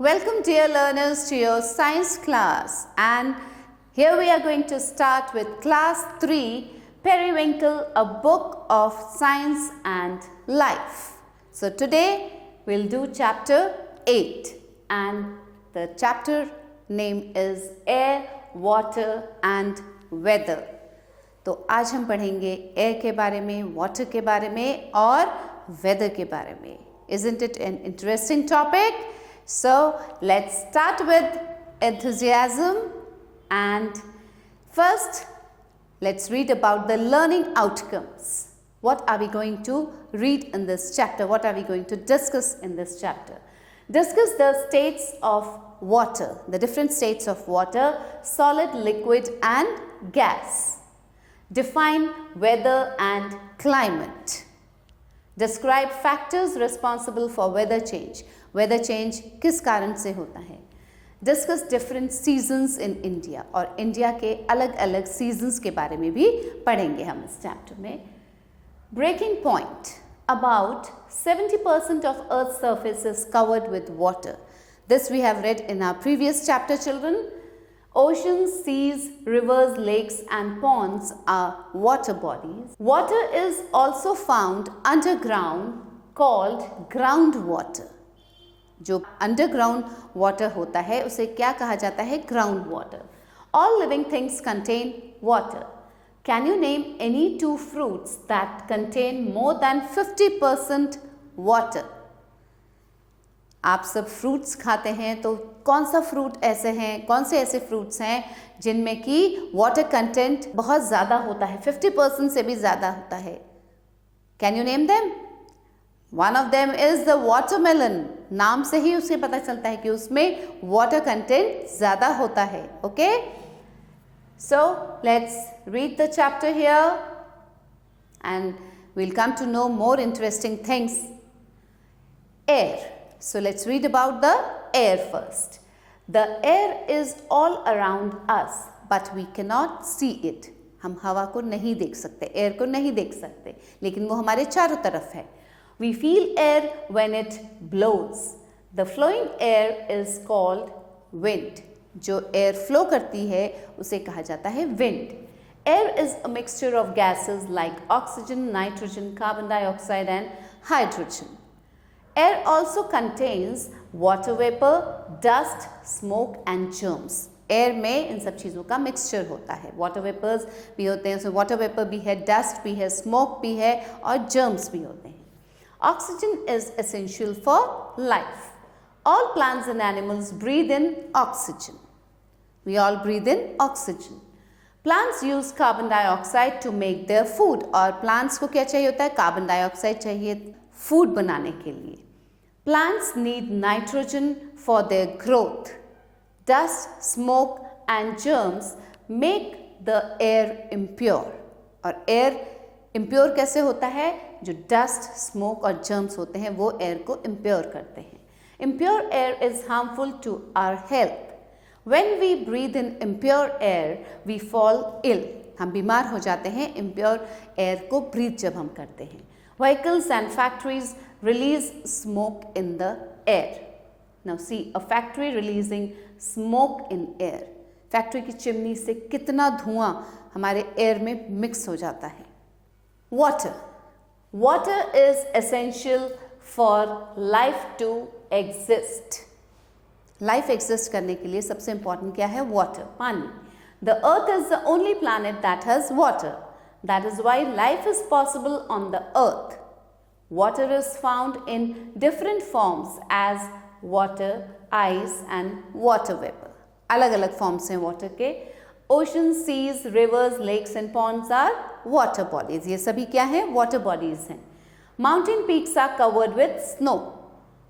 Welcome dear learners to your science class, and here we are going to start with class 3 Periwinkle, a book of science and life. So today we'll do chapter 8 and the chapter name is Air, Water and Weather. तो आज हम पढ़ेंगे air के बारे में, water के बारे में और वेदर के बारे में. Isn't it an interesting topic? So let's start with enthusiasm, and first let's read about the learning outcomes. What are we going to read in this chapter? What are we going to discuss in this chapter? Discuss the states of water, the different states of water, solid, liquid and gas. Define weather and climate. Describe factors responsible for weather change. Weather change किस कारण से होता है? Discuss different seasons in India. और India के अलग अलग seasons के बारे में भी पढ़ेंगे हम इस चैप्टर में. Breaking point. About 70% of Earth's surface is covered with water. This we have read in our previous chapter, children. Oceans, seas, rivers, lakes and ponds are water bodies. Water is also found underground called groundwater. जो underground water होता है उसे क्या कहा जाता है? Groundwater. All living things contain water. Can you name any two fruits that contain more than 50% water? आप सब फ्रूट्स खाते हैं, तो कौन सा फ्रूट ऐसे हैं, कौन से ऐसे फ्रूट्स हैं जिनमें कि वाटर कंटेंट बहुत ज़्यादा होता है, 50% से भी ज़्यादा होता है? Can you name them? One of them is the watermelon. नाम से ही उसे पता चलता है कि उसमें वाटर कंटेंट ज़्यादा होता है. Okay, so let's read the chapter here and we'll come to know more interesting things. Air. So let's read about the air first. The air is all around us, but we cannot see it. हम हवा को नहीं देख सकते, air को नहीं देख सकते, लेकिन वो हमारे चारों तरफ है. We feel air when it blows. The flowing air is called wind. जो एयर फ्लो करती है उसे कहा जाता है wind. Air is a mixture of gases like oxygen, nitrogen, carbon dioxide and hydrogen. Air also contains water vapor, dust, smoke and germs. Air में इन सब चीज़ों का mixture होता है. Water vapors भी होते हैं, उसमें water vapor भी है, dust भी है, smoke भी है और germs भी होते हैं. Oxygen is essential for life. All plants and animals breathe in oxygen. We all breathe in oxygen. Plants use carbon dioxide to make their food. और plants को क्या चाहिए होता है? Carbon dioxide चाहिए food बनाने के लिए. Plants need nitrogen for their growth. Dust, smoke and germs make the air impure. और air impure कैसे होता है? जो dust, smoke और germs होते हैं वो air को impure करते हैं. Impure air is harmful to our health. When we breathe in impure air, we fall ill. हम बीमार हो जाते हैं impure air को breathe जब हम करते हैं. Vehicles and factories release smoke in the air. Now see, a factory releasing smoke in air. Factory की चिमनी से कितना धुआं हमारे air में mix हो जाता है. Water. Water is essential for life to exist. Life exist करने के लिए सबसे important क्या है? Water, पानी. The earth is the only planet that has water. That is why life is possible on the earth. Water is found in different forms as water, ice and water vapor. अलग अलग forms हैं water के. Oceans, seas, rivers, lakes and ponds are water bodies. ये सभी क्या हैं? Water bodies हैं. Mountain peaks are covered with snow.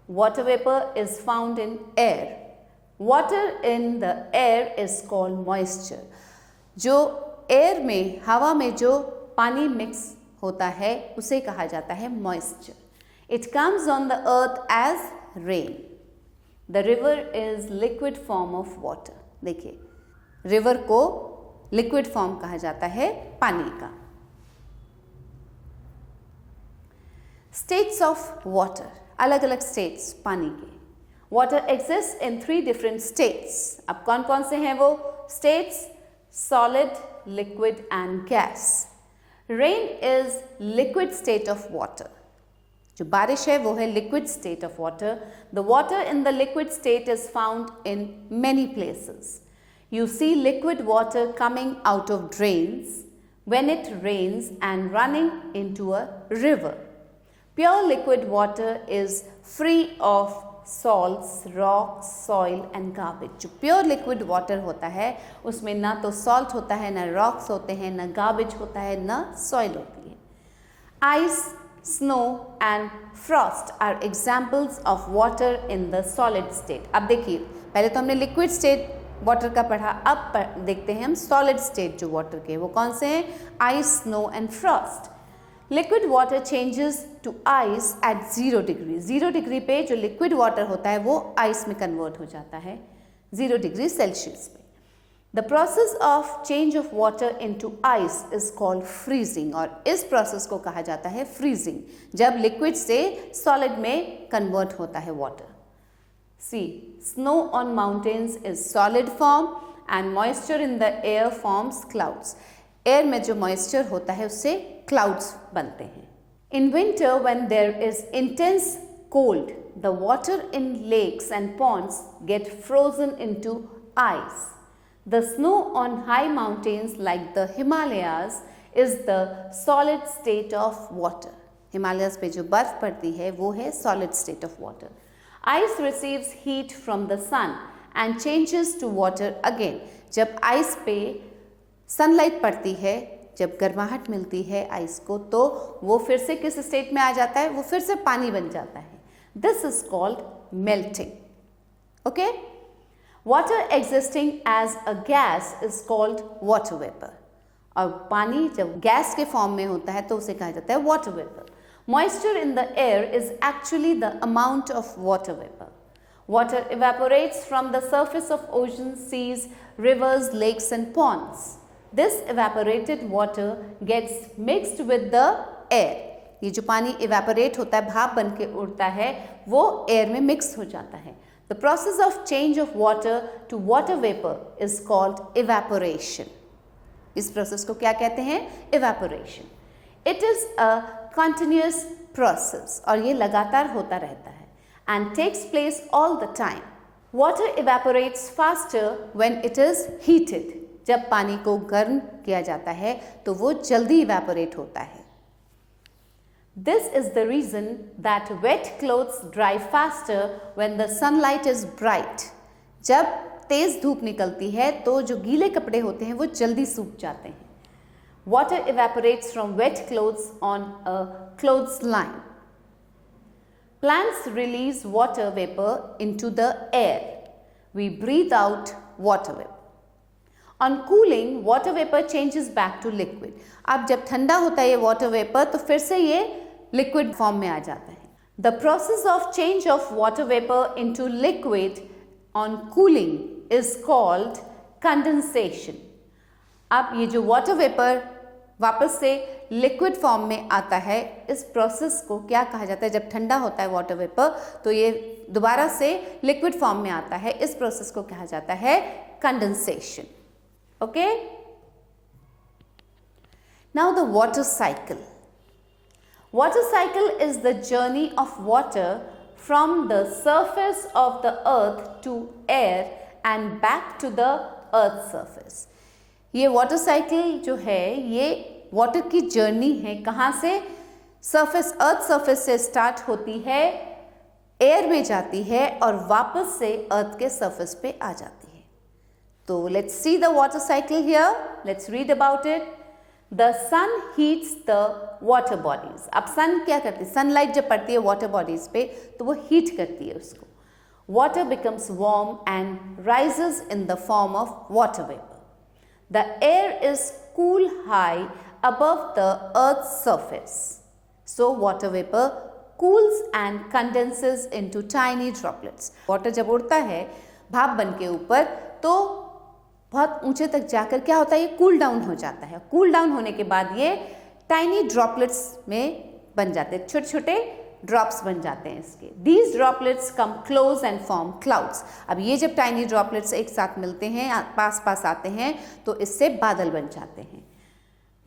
Water vapor is found in air. Water in the air is called moisture. जो air में, हवा में जो पानी मिक्स होता है उसे कहा जाता है moisture. It comes on the earth as rain. The river is liquid form of water. देखिए, river को liquid form कहा जाता है पानी का. States of water. अलग अलग states पानी के. Water exists in 3 different states. अब कौन कौन से हैं वो states? Solid, liquid and gas. Rain is liquid state of water. जो बारिश है वो है liquid state of water. The water in the liquid state is found in many places. You see liquid water coming out of drains when it rains and running into a river. Pure liquid water is free of salts, rocks, soil and garbage. जो pure liquid water होता है उसमें ना तो salt होता है, ना rocks होते हैं, ना गार्बेज होता है, ना सॉइल होती है. Ice, snow and frost are examples of water in the solid state. अब देखिए, पहले तो हमने लिक्विड स्टेट वाटर का पढ़ा, अब देखते हैं हम सॉलिड स्टेट जो वाटर के, वो कौन से हैं? Ice, snow and frost. Liquid water changes to ice at 0 degree. 0 degree पे जो लिक्विड वाटर होता है वो आइस में कन्वर्ट हो जाता है 0 डिग्री सेल्सियस पे. The process of change of water into ice is called freezing. और इस प्रोसेस को कहा जाता है फ्रीजिंग, जब लिक्विड से सॉलिड में कन्वर्ट होता है water. See, snow on mountains is solid form and moisture in the air forms clouds. Air में जो मॉइस्चर होता है उससे क्लाउड्स बनते हैं. In winter when there is intense cold the water in lakes and ponds get frozen into ice. The snow on high mountains like the Himalayas is the solid state of water. Himalayas पे जो बर्फ पड़ती है वो है solid state of water. Ice receives heat from the sun and changes to water again. जब ice पे sunlight पड़ती है, जब गर्माहट मिलती है आइस को, तो वो फिर से किस स्टेट में आ जाता है? वो फिर से पानी बन जाता है. This is called melting. Okay. Water existing as a gas is called water vapour. और पानी जब गैस के फॉर्म में होता है तो उसे कहा जाता है water vapour. Moisture in the air is actually the amount of water vapour. Water evaporates from the surface of oceans, seas, rivers, lakes and ponds. This evaporated water gets mixed with the air. ये जो पानी evaporate होता है, भाप बन के उड़ता है, वो air में mix हो जाता है. The process of change of water to water vapor is called evaporation. इस process को क्या कहते हैं? Evaporation. It is a continuous process और ये लगातार होता रहता है and takes place all the time. Water evaporates faster when it is heated. जब पानी को गर्म किया जाता है तो वो जल्दी evaporate होता है. This is the reason that wet clothes dry faster when the sunlight is bright. जब तेज धूप निकलती है तो जो गीले कपड़े होते हैं वो जल्दी सूख जाते हैं. Water evaporates from wet clothes on a clothesline. Plants release water vapor into the air. We breathe out water vapor. On cooling, water vapor changes back to liquid. अब जब ठंडा होता है ये water vapor तो फिर से ये liquid form में आ जाता है. The process of change of water vapor into liquid on cooling is called condensation. अब ये जो water vapor वापस से लिक्विड फॉर्म में आता है, इस प्रोसेस को क्या कहा जाता है? जब ठंडा होता है वाटर वेपर तो ये दोबारा से लिक्विड फॉर्म में आता है, इस प्रोसेस को कहा जाता है condensation. Okay. Now the water cycle. Water cycle is the journey of water from the surface of the earth to air and back to the earth surface. ये वाटर साइकिल जो है ये वाटर की journey है. कहाँ से? Surface, earth surface से start होती है, एयर में जाती है और वापस से अर्थ के सरफेस पे आ जाती है. तो let's see the water cycle here. Let's read about it. The sun heats the water bodies. अब सन क्या करती है? सनलाइट जब पड़ती है वाटर बॉडीज पे तो वो हीट करती है उसको. Water becomes warm and rises in the form of water vapour. The air is cool high above the earth's surface. So water vapor cools and condenses into tiny droplets. Water जब उड़ता है भाप बन के ऊपर तो बहुत ऊंचे तक जाकर क्या होता है? ये कूल डाउन हो जाता है. कूल डाउन होने के बाद ये टाइनी ड्रॉपलेट्स में बन जाते हैं, छोटे छोटे ड्रॉप्स बन जाते हैं इसके. These droplets come close and form clouds. अब ये जब टाइनी ड्रॉपलेट्स एक साथ मिलते हैं, पास पास आते हैं, तो इससे बादल बन जाते हैं.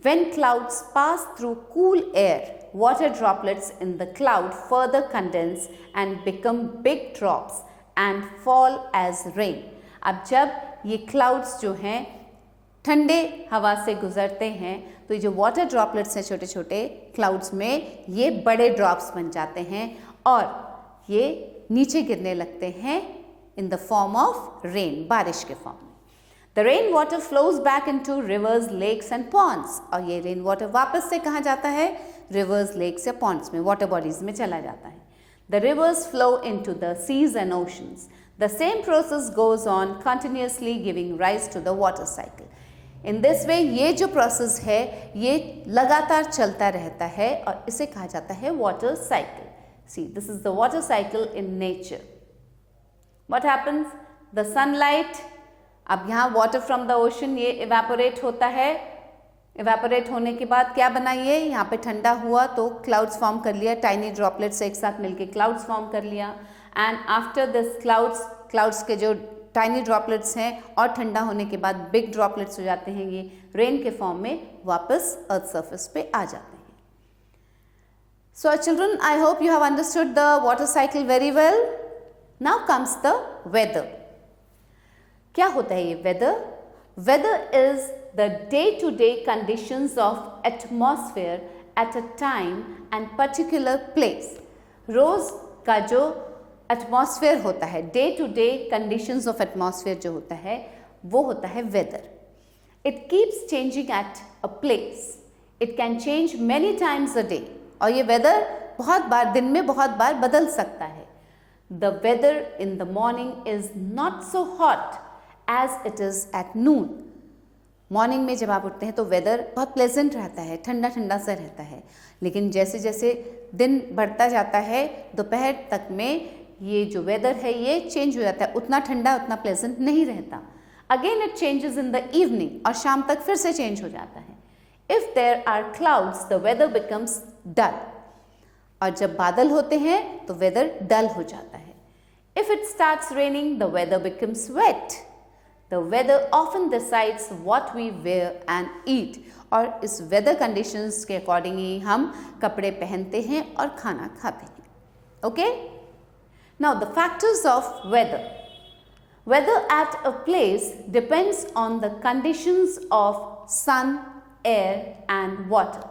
When clouds pass through cool air, water droplets in the cloud further condense and become big drops and fall as rain. अब जब ये क्लाउड्स जो हैं ठंडे हवा से गुजरते हैं तो ये जो वाटर ड्रॉपलेट्स हैं छोटे छोटे क्लाउड्स में, ये बड़े ड्रॉप्स बन जाते हैं और ये नीचे गिरने लगते हैं in the form of rain, बारिश के फॉर्म में. The rain water flows back into rivers, lakes and ponds. और ये रेन वाटर वापस से कहाँ जाता है? रिवर्स, लेक्स या पॉन्ड्स में, वाटर बॉडीज में चला जाता है. The rivers flow into the seas and oceans. The same process goes on continuously giving rise to the water cycle. In this way ये जो प्रोसेस है ये लगातार चलता रहता है और इसे कहा जाता है water cycle. See, this is the water cycle in nature. What happens? The sunlight, अब यहाँ वाटर फ्रॉम द ओशन ये इवेपोरेट होता है. इवेपोरेट होने के बाद क्या बना? ये यहाँ पे ठंडा हुआ तो क्लाउड्स फॉर्म कर लिया, टाइनी ड्रॉपलेट्स एक साथ मिलके क्लाउड्स फॉर्म कर लिया. एंड आफ्टर दिस क्लाउड्स के जो टाइनी ड्रॉपलेट्स हैं और ठंडा होने के बाद बिग ड्रॉपलेट्स हो जाते हैं, ये रेन के फॉर्म में वापस अर्थ सरफेस पे आ जाते हैं. So children, I hope you have understood the water cycle very well. Now comes the weather. क्या होता है ये weather? Weather is the day to day conditions of atmosphere at a time and particular place. रोज का जो atmosphere होता है, day to day conditions of atmosphere जो होता है वो होता है weather. It keeps changing at a place. It can change many times a day. और ये वेदर बहुत बार, दिन में बहुत बार बदल सकता है. The weather in the morning is not so hot as it is at noon. Morning में जब आप उठते हैं तो वेदर बहुत प्लेजेंट रहता है, ठंडा ठंडा सा रहता है. लेकिन जैसे जैसे दिन बढ़ता जाता है दोपहर तक में ये जो वेदर है ये चेंज हो जाता है, उतना ठंडा उतना प्लेजेंट नहीं रहता. Again it changes in the evening और शाम तक फिर से चेंज हो जाता है. If there are clouds the weather becomes dull. और जब बादल होते हैं तो वेदर डल हो जाता है. If it starts raining the weather becomes wet. The weather often decides what we wear and eat. और इस वेदर कंडीशंस के अकॉर्डिंग ही हम कपड़े पहनते हैं और खाना खाते हैं. Okay? Now the factors of weather. Weather at a place depends on the conditions of sun, air and water.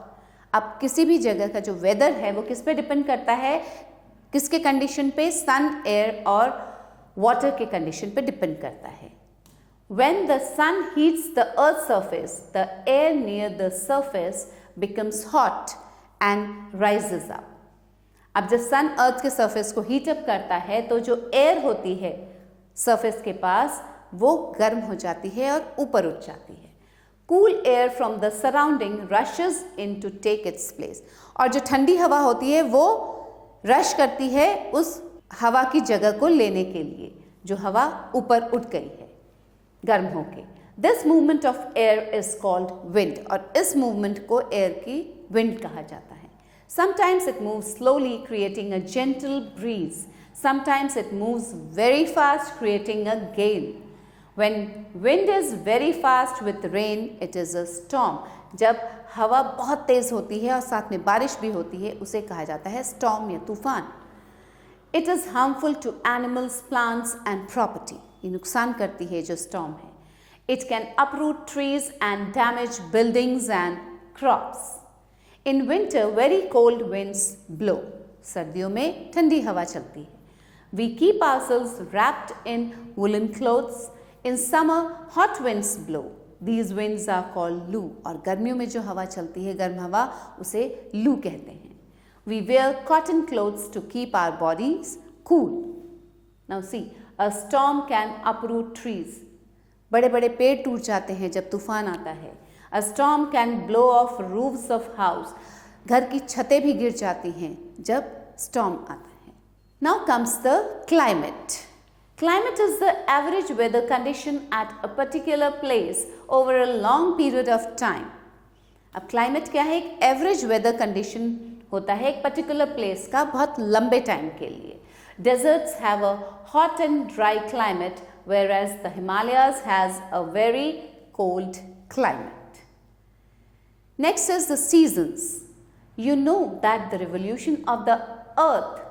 अब किसी भी जगह का जो वेदर है वो किस पे डिपेंड करता है? किसके कंडीशन पे? सन, एयर और वाटर के कंडीशन पे डिपेंड करता है. When the sun heats the earth's surface, the air near the surface becomes hot and rises up. अब जब सन अर्थ के सरफेस को हीट अप करता है तो जो एयर होती है सरफेस के पास वो गर्म हो जाती है और ऊपर उठ जाती है. Cool air from the surrounding rushes in to take its place. और जो ठंडी हवा होती है वो रश करती है उस हवा की जगह को लेने के लिए जो हवा ऊपर उठ गई है गर्म होके. This movement of air is called wind. और इस मूवमेंट को एयर की विंड कहा जाता है. Sometimes it moves slowly, creating a gentle breeze. Sometimes it moves very fast, creating a gale. When wind is very fast with rain, it is a storm. जब हवा बहुत तेज होती है और साथ में बारिश भी होती है उसे कहा जाता है storm या तूफान. It is harmful to animals, plants and property. ये नुकसान करती है जो storm है. It can uproot trees and damage buildings and crops. In winter, very cold winds blow. सर्दियों में ठंडी हवा चलती है. We keep ourselves wrapped in woolen clothes. In summer, hot winds blow. These winds are called loo. और गर्मियों में जो हवा चलती है, गर्म हवा, उसे लू कहते हैं. We wear cotton clothes to keep our bodies cool. Now see, a storm can uproot trees. बड़े बड़े पेड़ टूट जाते हैं जब तूफान आता है. A storm can blow off roofs of house. घर की छतें भी गिर जाती हैं जब storm आता है. Now comes the climate. Climate is the average weather condition at a particular place over a long period of time. अब climate क्या है? एक average weather condition होता है एक पर्टिकुलर प्लेस का बहुत लंबे टाइम के लिए. Deserts have a hot and dry climate, whereas the Himalayas has a very cold climate. Next is the seasons. You know that the revolution of the earth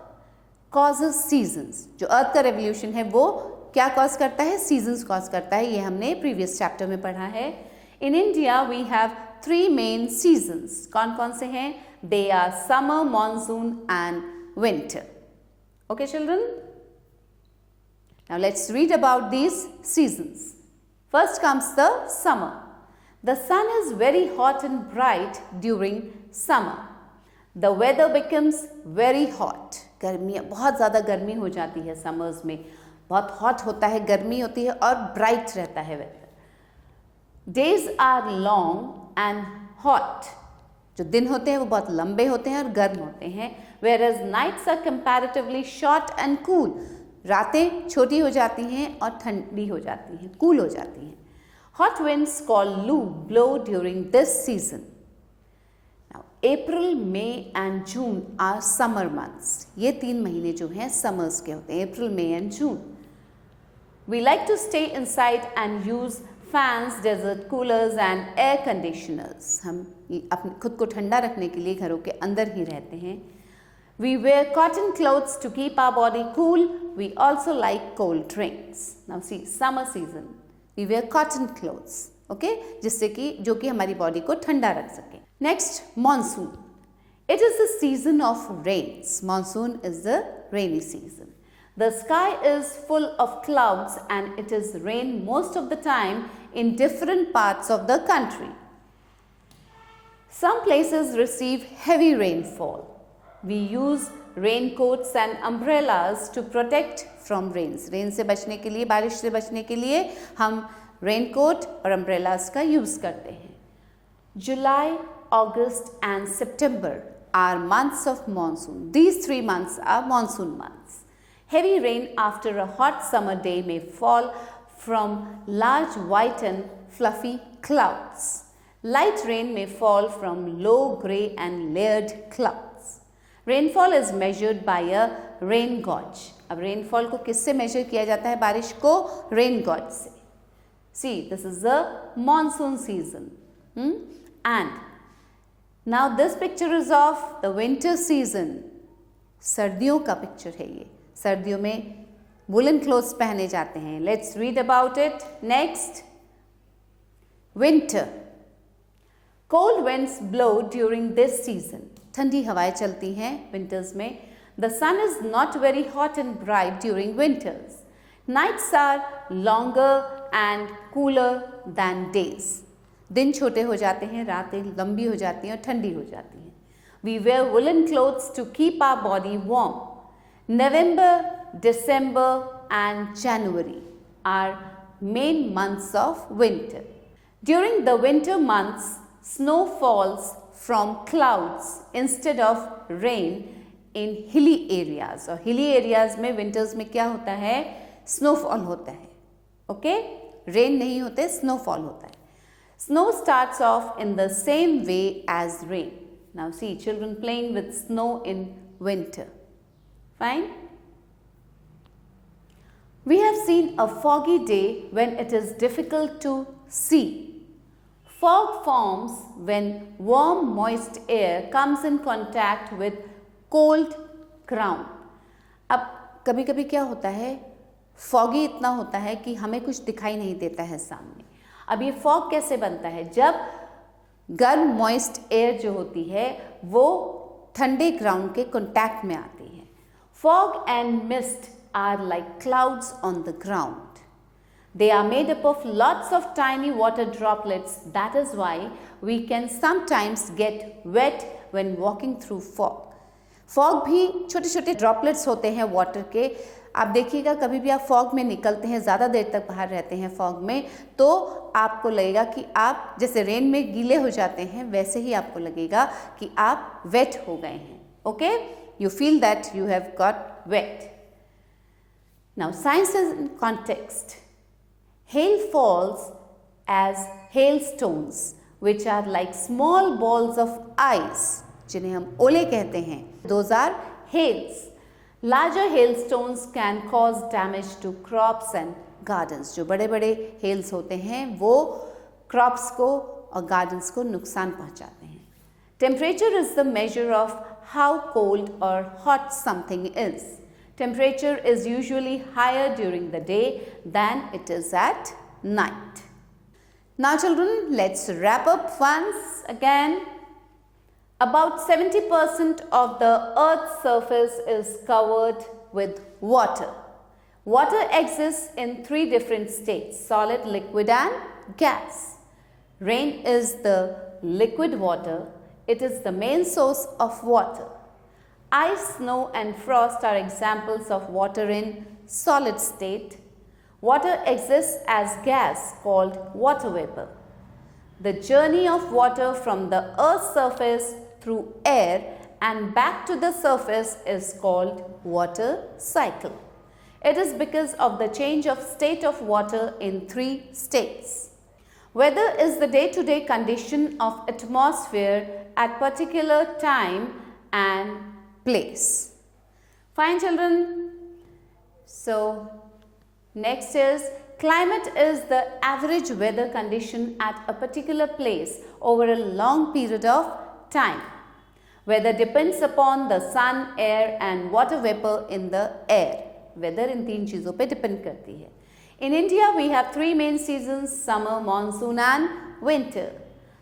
causes seasons. जो अर्थ का revolution है वो क्या cause करता है? Seasons cause करता है. ये हमने previous chapter में पढ़ा है. In India we have 3 main seasons. कौन कौन से हैं? They are summer, monsoon and winter. Okay children? Now let's read about these seasons. First comes the summer. The sun is very hot and bright during summer. The weather becomes very hot. गर्मी, बहुत ज़्यादा गर्मी हो जाती है summers में. बहुत hot होता है, गर्मी होती है और ब्राइट रहता है weather. Days are long and hot. जो दिन होते हैं वो बहुत लंबे होते हैं और गर्म होते हैं. Whereas nights are comparatively short and cool. रातें छोटी हो जाती हैं और ठंडी हो जाती हैं, कूल हो जाती हैं. Hot winds called Lu blow during this season. Now, April, May and June are summer months. ये 3 महीने जो हैं summers के होते हैं, April, May and June. We like to stay inside and use fans, desert coolers and air conditioners. हम अपने खुद को ठंडा रखने के लिए घरों के अंदर ही रहते हैं. We wear cotton clothes to keep our body cool. We also like cold drinks. Now see, summer season. We wear cotton clothes. Okay? जिससे कि जो कि हमारी बॉडी को ठंडा रख सके. Next, monsoon. It is the season of rains. Monsoon is the rainy season. The sky is full of clouds and it is rain most of the time in different parts of the country. Some places receive heavy rainfall. We use raincoats and umbrellas to protect from rains. Rain से बचने के लिए, बारिश से बचने के लिए हम raincoat और umbrellas का use करते हैं. July, August and September are months of monsoon. These 3 months are monsoon months. Heavy rain after a hot summer day may fall from large white and fluffy clouds. Light rain may fall from low grey and layered clouds. Rainfall is measured by a rain gauge. अब rainfall को किससे measure किया जाता है? बारिश को rain gauge से. See, this is the monsoon season. And now this picture is of the winter season. सर्दियों का picture है ये. सर्दियों में woolen clothes पहने जाते हैं. Let's read about it. Next, winter. Cold winds blow during this season. ठंडी हवाएं चलती हैं विंटर्स में. The sun is not very hot and bright during winters. Nights are longer and cooler than days. दिन छोटे हो जाते हैं, रातें लंबी हो जाती हैं और ठंडी हो जाती हैं. We wear woolen clothes to keep our body warm. November, December and January are main months of winter. During the winter months, snow falls from clouds instead of rain in hilly areas. और hilly areas में winters में क्या होता है? Snowfall होता है. Okay? Rain नहीं होते, snowfall होता है. Snow starts off in the same way as rain. Now see, children playing with snow in winter. Fine? We have seen a foggy day when it is difficult to see. Fog forms when warm, moist air comes in contact with cold ground. अब कभी कभी क्या होता है? foggy इतना होता है कि हमें कुछ दिखाई नहीं देता है सामने. अब ये fog कैसे बनता है? जब गर्म moist air जो होती है वो ठंडे ground के contact में आती है. Fog and mist are like clouds on the ground. They are made up of lots of tiny water droplets. That is why we can sometimes get wet when walking through fog. Fog भी छोटे छोटे droplets होते हैं water के. आप देखिएगा कभी भी आप fog में निकलते हैं, ज़्यादा देर तक बाहर रहते हैं fog में, तो आपको लगेगा कि आप जैसे rain में गीले हो जाते हैं वैसे ही आपको लगेगा कि आप wet हो गए हैं. Okay? You feel that you have got wet. Now science is in context. Hail falls as hailstones, which are like small balls of ice. जिन्हें हम ओले कहते हैं. Those are hails. Larger hailstones can cause damage to crops and gardens. जो बड़े बड़े hails होते हैं वो crops को और gardens को नुकसान पहुंचाते हैं. Temperature is the measure of how cold or hot something is. Temperature is usually higher during the day than it is at night. Now children, let's wrap up once again. About 70% of the earth's surface is covered with water. Water exists in 3 different states: solid, liquid and gas. Rain is the liquid water. It is the main source of water. Ice, snow and frost are examples of water in solid state. Water exists as gas called water vapor. The journey of water from the earth's surface through air and back to the surface is called water cycle. It is because of the change of state of water in 3 states. Weather is the day-to-day condition of atmosphere at particular time and place. Fine children. So next is climate is the average weather condition at a particular place over a long period of time. Weather depends upon the sun, air and water vapor in the air. Weather इन 3 चीज़ों पे depend करती है. In India we have 3 main seasons: summer, monsoon and winter.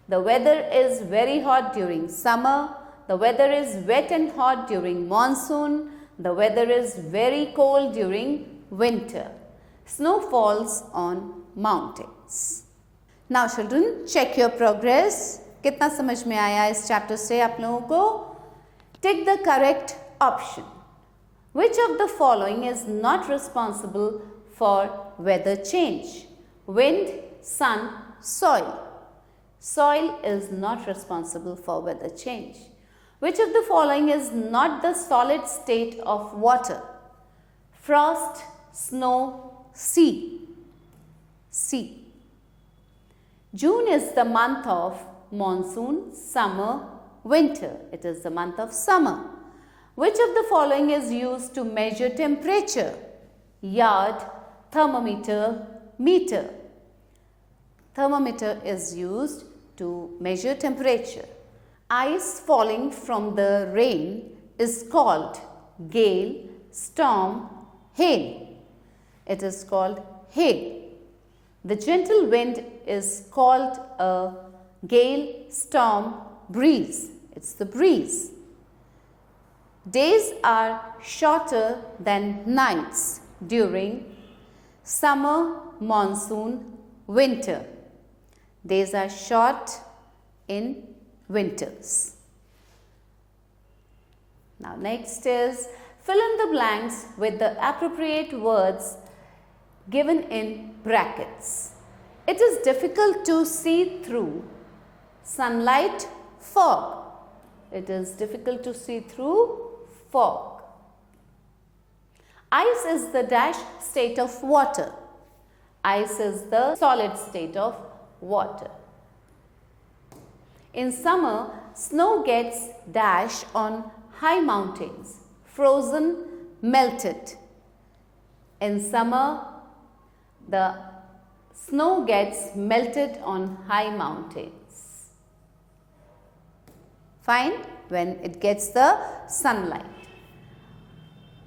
The weather is very hot during summer. The weather is wet and hot during monsoon. The weather is very cold during winter. Snow falls on mountains. Now children, check your progress. कितना समझ में आया इस chapter से आप लोगों को? Take the correct option. Which of the following is not responsible for weather change? Wind, sun, soil. Soil is not responsible for weather change. Which of the following is not the solid state of water? Frost, snow, sea. Sea. June is the month of monsoon, summer, winter. It is the month of summer. Which of the following is used to measure temperature? Yard, thermometer, meter. Thermometer is used to measure temperature. Ice falling from the rain is called gale, storm, hail. It is called hail. The gentle wind is called a gale, storm, breeze. It's the breeze. Days are shorter than nights during summer, monsoon, winter. Days are short in winters. Now next is fill in the blanks with the appropriate words given in brackets. It is difficult to see through sunlight, fog. It is difficult to see through fog. Ice is the dash state of water. Ice is the solid state of water. In summer, snow gets dash on high mountains, frozen, melted. In summer, the snow gets melted on high mountains. Fine, when it gets the sunlight.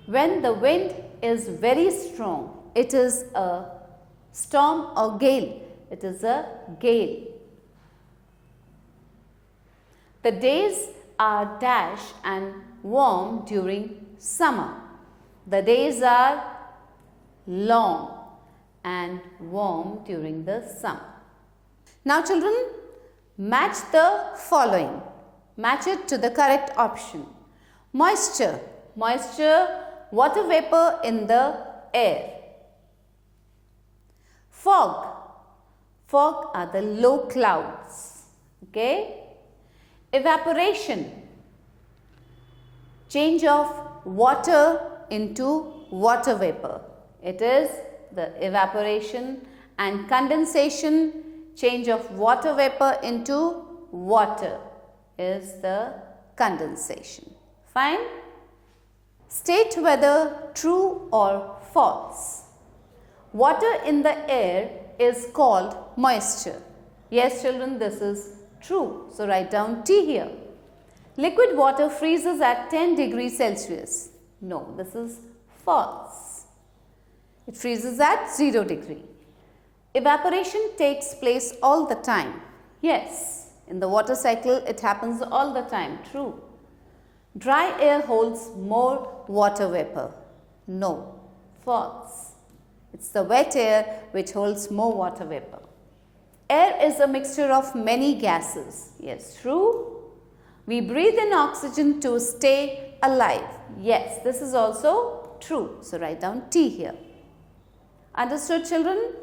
When the wind is very strong, it is a storm or gale. It is a gale. The days are dash and warm during summer. The days are long and warm during the summer. Now children, match the following. Match it to the correct option. Moisture. Moisture, water vapor in the air. Fog. Fog are the low clouds. Okay. Evaporation, change of water into water vapor. It is the evaporation. And condensation, change of water vapor into water, is the condensation. Fine? State whether true or false. Water in the air is called moisture. Yes, children, this is true. So write down T here. Liquid water freezes at 10 degrees Celsius. No, this is false. It freezes at 0 degree. Evaporation takes place all the time. Yes, in the water cycle it happens all the time. True. Dry air holds more water vapor. No, false. It's the wet air which holds more water vapor. Air is a mixture of many gases. Yes, true. We breathe in oxygen to stay alive. Yes, this is also true. So write down T here. Understood, children?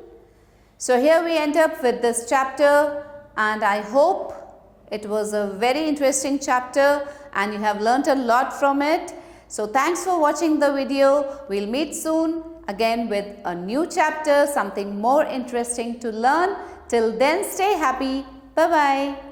So here we end up with this chapter, and I hope it was a very interesting chapter and you have learnt a lot from it. So thanks for watching the video. We'll meet soon again with a new chapter, something more interesting to learn. Till then, stay happy. Bye-bye.